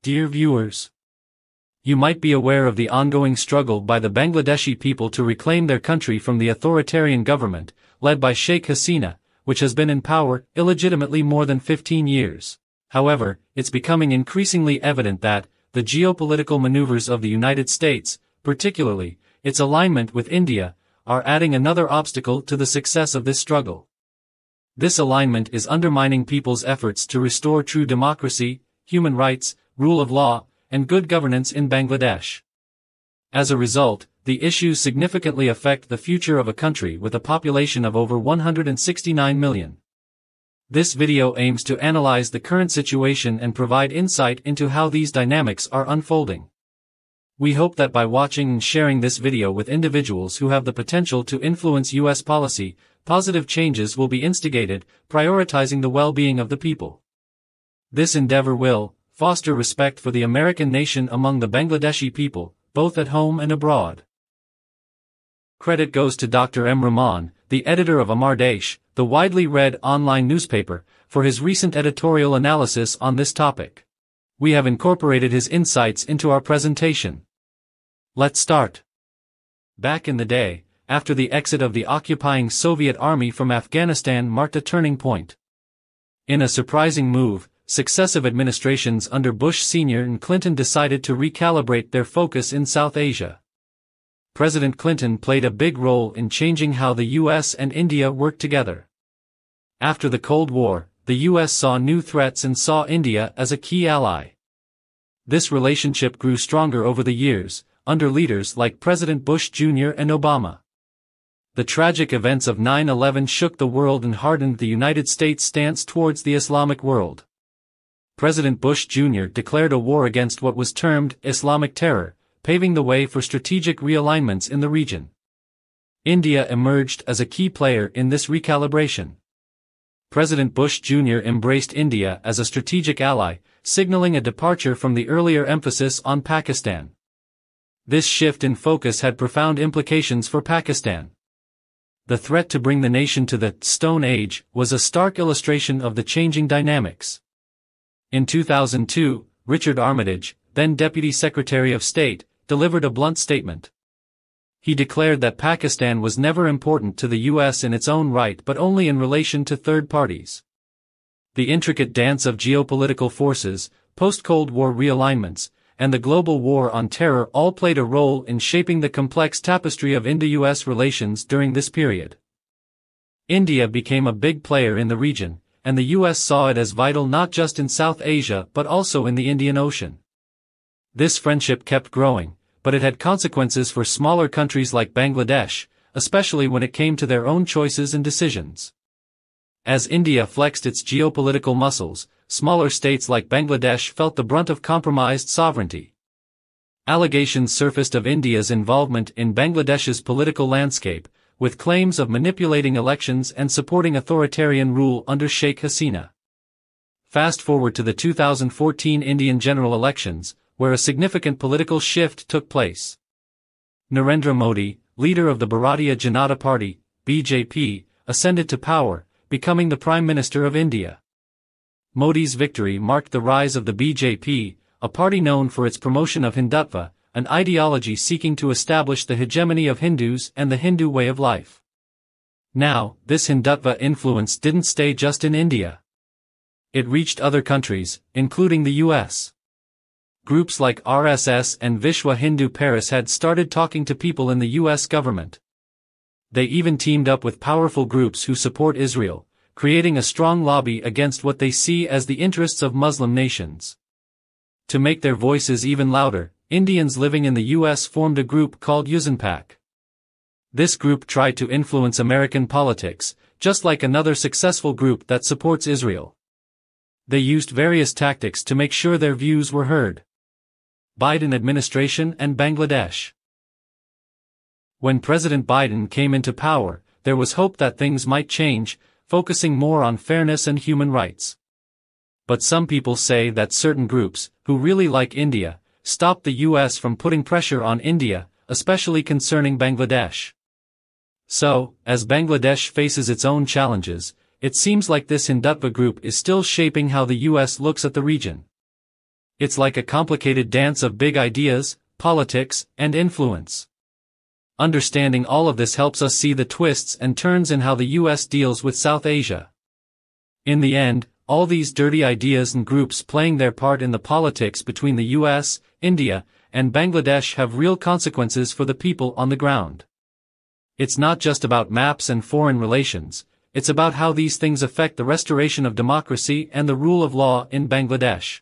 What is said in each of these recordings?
Dear viewers, you might be aware of the ongoing struggle by the Bangladeshi people to reclaim their country from the authoritarian government, led by Sheikh Hasina, which has been in power illegitimately more than 15 years. However, it's becoming increasingly evident that the geopolitical maneuvers of the United States, particularly its alignment with India, are adding another obstacle to the success of this struggle. This alignment is undermining people's efforts to restore true democracy, human rights, rule of law, and good governance in Bangladesh. As a result, the issues significantly affect the future of a country with a population of over 169 million. This video aims to analyze the current situation and provide insight into how these dynamics are unfolding. We hope that by watching and sharing this video with individuals who have the potential to influence U.S. policy, positive changes will be instigated, prioritizing the well-being of the people. This endeavor will foster respect for the American nation among the Bangladeshi people, both at home and abroad. Credit goes to Dr. M. Rahman, the editor of Amar Desh, the widely read online newspaper, for his recent editorial analysis on this topic. We have incorporated his insights into our presentation. Let's start. Back in the day, after the exit of the occupying Soviet army from Afghanistan marked a turning point. In a surprising move, successive administrations under Bush Sr. and Clinton decided to recalibrate their focus in South Asia. President Clinton played a big role in changing how the U.S. and India worked together. After the Cold War, the U.S. saw new threats and saw India as a key ally. This relationship grew stronger over the years, under leaders like President Bush Jr. and Obama. The tragic events of 9/11 shook the world and hardened the United States' stance towards the Islamic world. President Bush Jr. declared a war against what was termed Islamic terror, paving the way for strategic realignments in the region. India emerged as a key player in this recalibration. President Bush Jr. embraced India as a strategic ally, signaling a departure from the earlier emphasis on Pakistan. This shift in focus had profound implications for Pakistan. The threat to bring the nation to the Stone Age was a stark illustration of the changing dynamics. In 2002, Richard Armitage, then Deputy Secretary of State, delivered a blunt statement. He declared that Pakistan was never important to the U.S. in its own right but only in relation to third parties. The intricate dance of geopolitical forces, post-Cold War realignments, and the global war on terror all played a role in shaping the complex tapestry of Indo-US relations during this period. India became a big player in the region, and the U.S. saw it as vital not just in South Asia but also in the Indian Ocean. This friendship kept growing, but it had consequences for smaller countries like Bangladesh, especially when it came to their own choices and decisions. As India flexed its geopolitical muscles, smaller states like Bangladesh felt the brunt of compromised sovereignty. Allegations surfaced of India's involvement in Bangladesh's political landscape, with claims of manipulating elections and supporting authoritarian rule under Sheikh Hasina. Fast forward to the 2014 Indian general elections, where a significant political shift took place. Narendra Modi, leader of the Bharatiya Janata Party, BJP, ascended to power, becoming the Prime Minister of India. Modi's victory marked the rise of the BJP, a party known for its promotion of Hindutva, an ideology seeking to establish the hegemony of Hindus and the Hindu way of life. Now, this Hindutva influence didn't stay just in India. It reached other countries, including the U.S. Groups like RSS and Vishwa Hindu Paris had started talking to people in the U.S. government. They even teamed up with powerful groups who support Israel, creating a strong lobby against what they see as the interests of Muslim nations. To make their voices even louder, Indians living in the U.S. formed a group called Yusanpak. This group tried to influence American politics, just like another successful group that supports Israel. They used various tactics to make sure their views were heard. Biden administration and Bangladesh. When President Biden came into power, there was hope that things might change, focusing more on fairness and human rights. But some people say that certain groups, who really like India, stopped the U.S. from putting pressure on India, especially concerning Bangladesh. So, as Bangladesh faces its own challenges, it seems like this Hindutva group is still shaping how the U.S. looks at the region. It's like a complicated dance of big ideas, politics, and influence. Understanding all of this helps us see the twists and turns in how the US deals with South Asia. In the end, all these dirty ideas and groups playing their part in the politics between the US, India, and Bangladesh have real consequences for the people on the ground. It's not just about maps and foreign relations, it's about how these things affect the restoration of democracy and the rule of law in Bangladesh.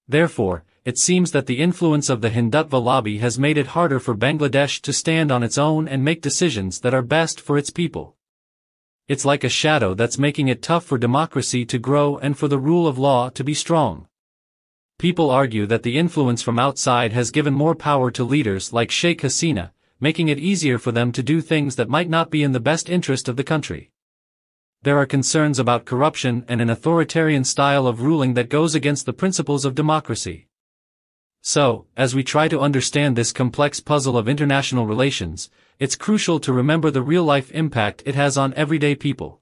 Therefore, it seems that the influence of the Hindutva lobby has made it harder for Bangladesh to stand on its own and make decisions that are best for its people. It's like a shadow that's making it tough for democracy to grow and for the rule of law to be strong. People argue that the influence from outside has given more power to leaders like Sheikh Hasina, making it easier for them to do things that might not be in the best interest of the country. There are concerns about corruption and an authoritarian style of ruling that goes against the principles of democracy. So, as we try to understand this complex puzzle of international relations, it's crucial to remember the real-life impact it has on everyday people.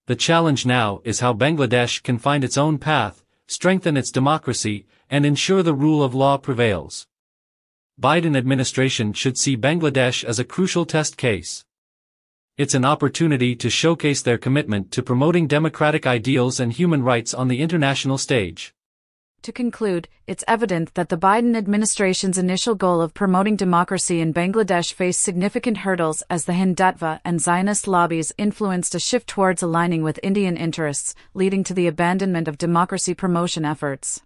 The challenge now is how Bangladesh can find its own path, strengthen its democracy, and ensure the rule of law prevails. Biden administration should see Bangladesh as a crucial test case. It's an opportunity to showcase their commitment to promoting democratic ideals and human rights on the international stage. To conclude, it's evident that the Biden administration's initial goal of promoting democracy in Bangladesh faced significant hurdles as the Hindutva and Zionist lobbies influenced a shift towards aligning with Indian interests, leading to the abandonment of democracy promotion efforts.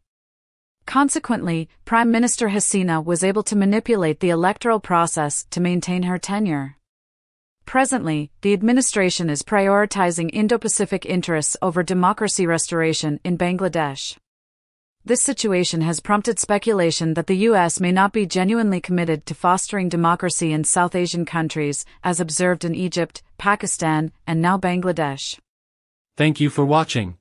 Consequently, Prime Minister Hasina was able to manipulate the electoral process to maintain her tenure. Presently, the administration is prioritizing Indo-Pacific interests over democracy restoration in Bangladesh. This situation has prompted speculation that the U.S. may not be genuinely committed to fostering democracy in South Asian countries, as observed in Egypt, Pakistan, and now Bangladesh. Thank you for watching.